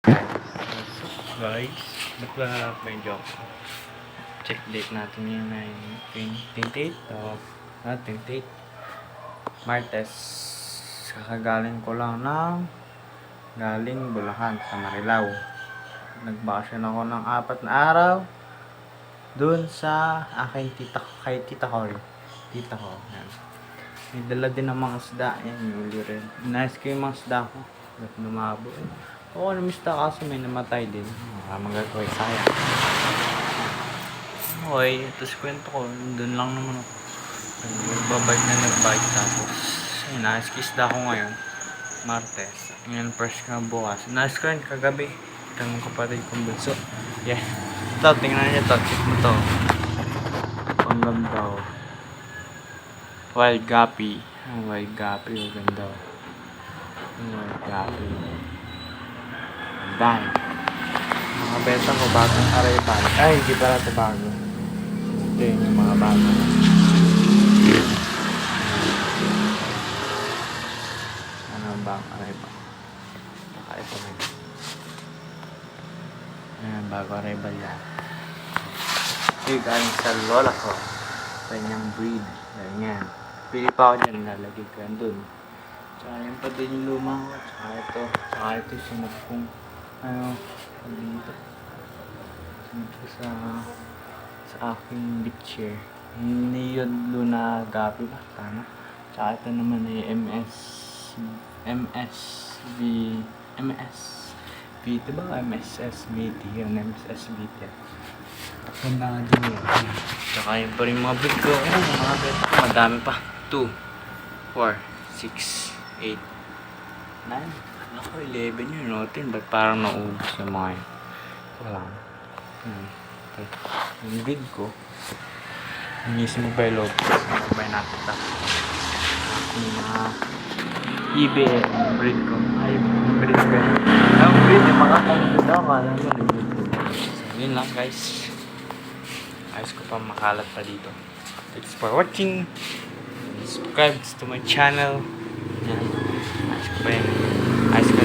Guys, bakla medyo check date natin yung 28 o 28 Martes. Kakagaling ko lang ng galing Bulacan sa Marilao. Nagbakasyon ako ng 4 na araw dun sa aking tita, kay tita ko. Tita ko. Yan. May dala din ng mga isda. Yan, yuli rin. Nice ko yung mga isda ko. Ba't lumabo eh. Oo, namista kaso may namatay din. Magagawin sayang. Okay, tapos kwento ko. Doon lang naman ako. Nagbabike tapos. Ayun, naiskisda ko ngayon. Martes. Ngayon first ka bukas. Nice ko yun kagabi. Itang kapatid kong bunso. Yeah. Ito, tingnan niyo to. Check mo to. Ang ganda oh. Wild Guppy. Wild Guppy. Ang ganda oh. Wild Guppy. Dahil. Mga benta ko bagong arrival. Ay, hindi pala ito bago. Ito yung mga bago. Ano bang arrival? Baka ito rin. Ayan, bago arrival yan. Ito galing sa lola ko. Kanyang breed. Ganyan. Pili pa ako dyan. Nalagay ko yan dun. Tsaka yan pa din yung luma ko. Tsaka ito. Tsaka ito sunod kong ano dito. Sunod ko sa aking beach chair. Neon Luna Guppy ba? Tama. Tsaka ito naman ay MSVT ba? MSSVT yun. MSSVT. Ganda nga din yun. Tsaka yun pa rin mga big ko. Mga bed ko. Madami pa. 2, 4, 6, 8, 9. Ako, 11 yun. Notin. Ba't parang naubos yung mga yun? Wala. Okay. Yung bid ko. Yung mismo ba yung loob. Sabay natin ito. Yung mga eBay. Yung breed ko. Ay, yung breed ko. Yung breed. Yung makakalimutan ako. Kala mo libid ko. So, yun lang guys. Ayos ko pa makalat pa dito. Thanks for watching. Subscribe to my channel. Yan. Ayos ko pa yun. Ayos ko